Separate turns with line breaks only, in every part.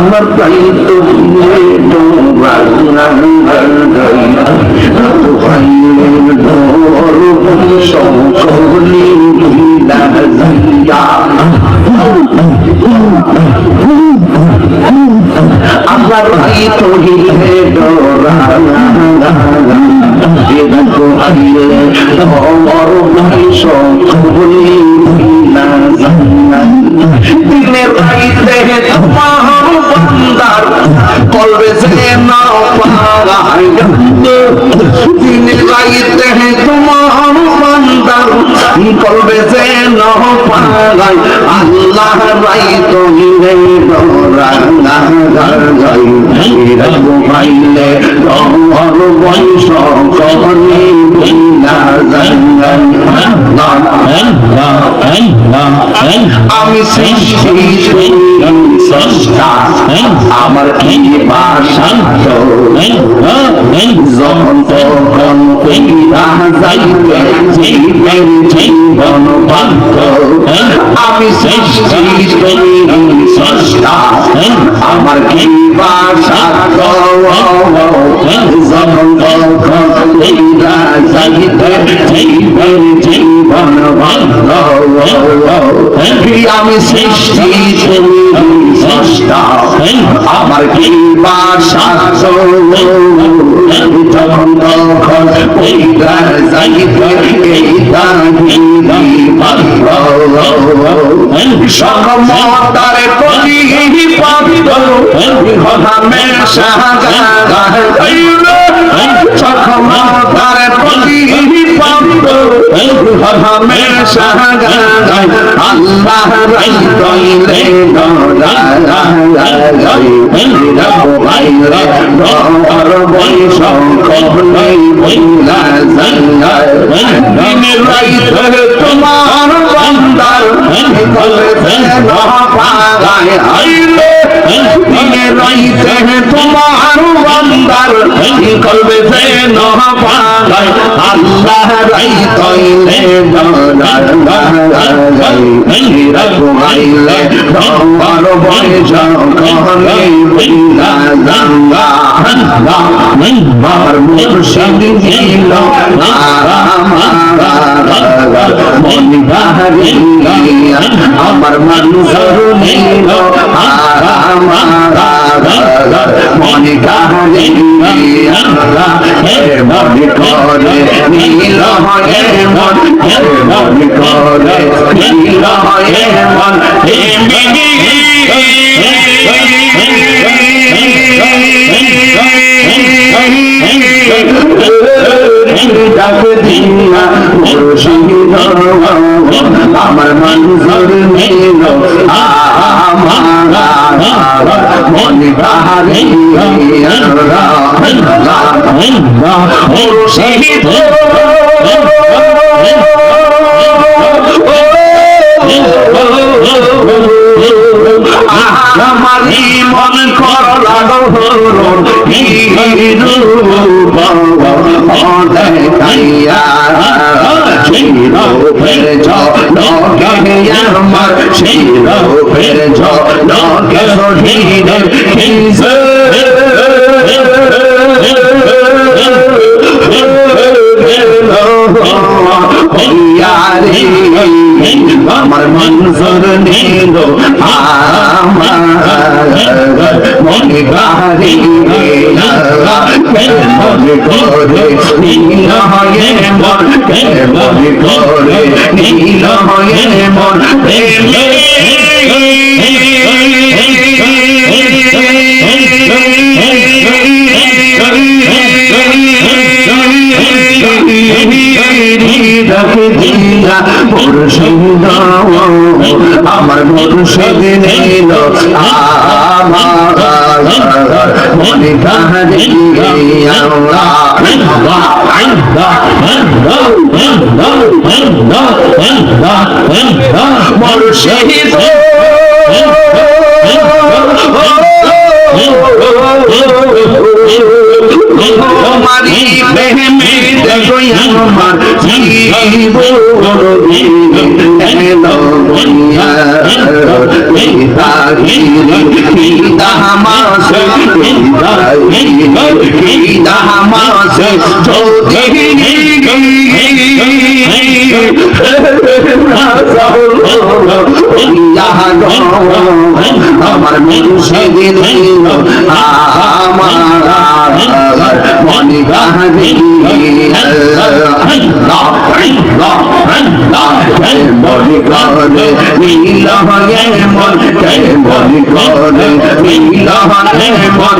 আমার প্রায় তো সকলি আমার ভাই তো হিলে ডরা আমার ভাই সকলি দিনের রাইতে তোমার বান্দার কলবে সে না পায় দিনের রাইতে তোমার বান্দার কলবে সে না পায় আল্লাহ রাই তো হিলে ডরা ভাইলে তোমার বংশ কহনি আমি সৃষ্টি আমার কি ভাষা যখন তখন যাইবে জীবন বাধ্য আমি সৃষ্টি আমার কি ভাষা যখন তখন যাইবে জীবন বাধ্য আমি সৃষ্টি স্রষ্টা আমার কি বাসা যখন তখন সমতার প্রতি পাবিব হমেশা সমতার প্রতি পাবিব হমেশা আল্লাহ রাই কইলে ডর বংশ কহলে বইলা দিনের রাইতে তোমার বান্দার কলবে না পায় আইলে দিনের রাইতে তোমার বান্দার কলবে না পায় আল্লাহ রাই কইলে আইলে তোমার বংশ কহলে বইলা জাঙ্গা আমার মুর্শিদ ছিল আমার মনজুর নীল মনে কাহে মনে করে নীল হয়ে মন মনে করে নীল হয়ে মন আমার মনজুর নীল মনে কাহে আমারি মন কর লাগো দেখাইয়া শির ফের ঝলকে আমার শির ফের ঝলকে শহীদের খিজে আমার মনজুর নীল আমার মনে গাড়ি মনে করে নীল হয়ে মন মনে করে নীল হয়ে মন আমার মুর্শিদ নীল আমার মনে কাহে মুর্শিদ তোমারি প্রেমে দেখো আমার জীবন এলো বইয়া পিতা দামাসে দামাসে আমার মুর্শিদ আমার মনে কাহিনী মনে করে নীল হয়ে মন মনে করে নীল হয়ে মন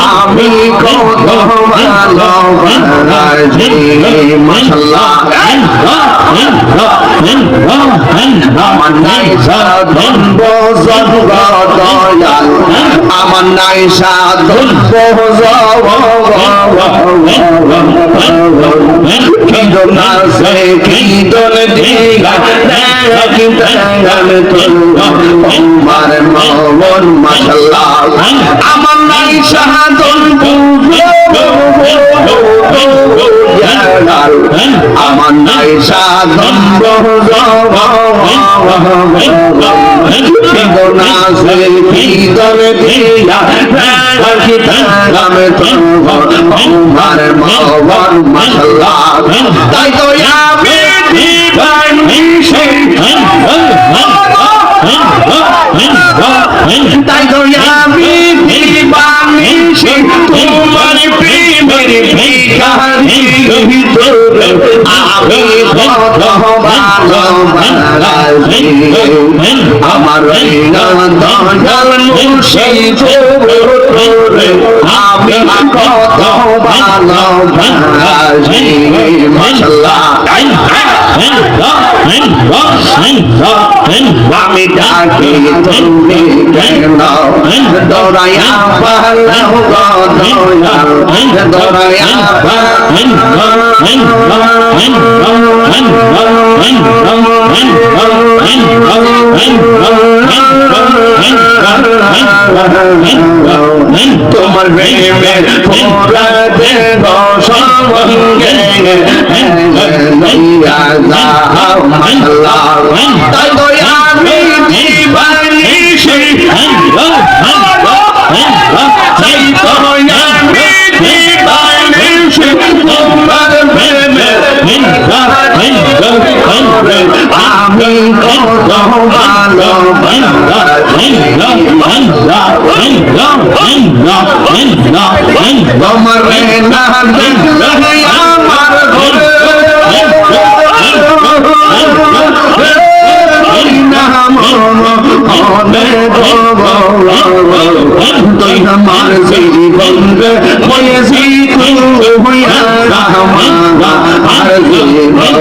আমি কত ভালোবাসি মাশাআল্লাহ আমার নাই সাধন দয়াল আমার নাই সাধন কিদন আছে কিদন দিগা কিদন তোমার মন মাশাআল্লাহ আমার নাই সাধন আমার নাই সাধন কিদন আছে কিদন দিগা তোমার মন মাশাআল্লাহ তাই তো আমি দিবানিশি তাই তো আমি দিবানিশি তোমার প্রেমের ভিখারি আমি কত ভালোবাসি আমার দয়াল মুর্শিদ আমি কত ভালোবাসি মাশাআল্লাহ আমি ডাকি তুমি কেন দয়ায়া পালাও দয়াল দয়ায়া তোমার প্রেমে পুরা দেহ সঙ্গে লইয়া যাও মাশাআল্লাহ তাই তো আমি দিবানিশি তাই তো আমি দিবানিশি তোমার প্রেমে আমি কত ভালোবাসি তোমার না দেখলে আমার ঘরে তুই আমার জীবন হয়েছি হইয়া আমার জীবন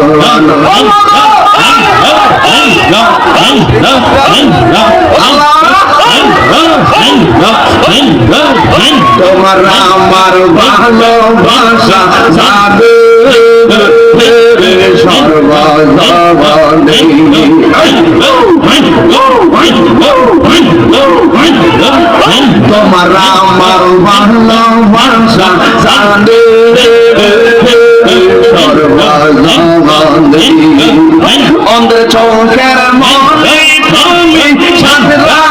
তোমার আমার ভালোবাসা যাবে সর্বজীবনে তোমার আমার ভালোবাসা যাবে সর্বজীবনে অন্ধ চোখের মনে তুমি সাধরা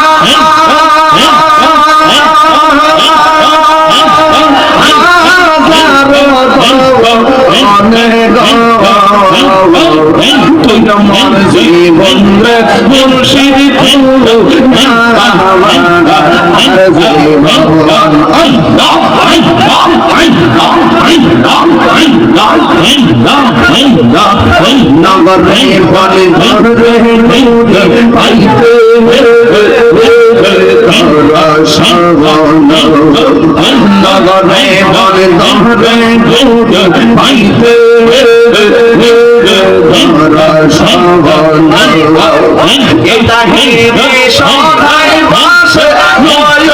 তুই আমার জীবন রে মুর্শিদ তুলো আমার জীবন নগরে বলে ধরে পাইতে তোরা শ্রবণ নগরে মনে দহরে পাইতে তোরা শ্রবণ এটা হেরে সদাই বাসে নয়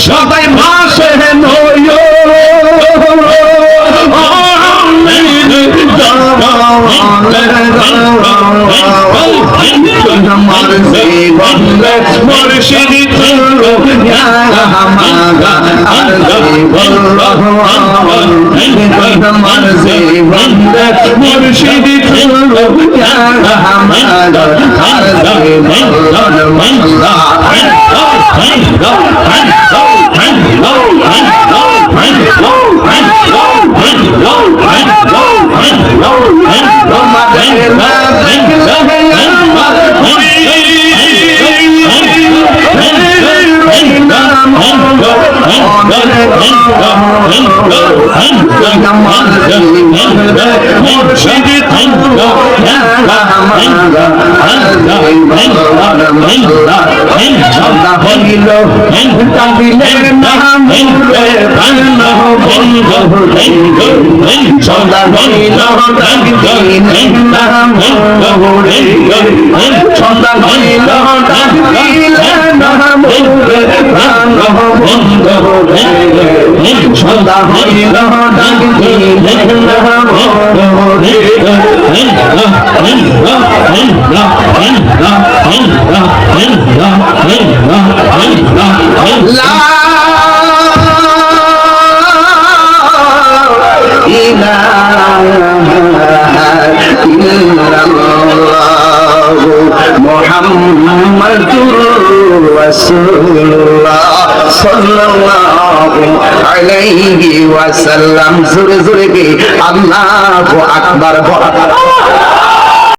সবাই মাসে নয় আমার জীবন মুর্শিদি তুলো আমার জীবন আমার জীবন মুর্শিদি তুলো আমার মুহাম্মাদুর রাসূলুল্লাহ সাল্লাল্লাহু আলাইহি ওয়াসাল্লাম জোরে জোরে কি আল্লাহু আকবার।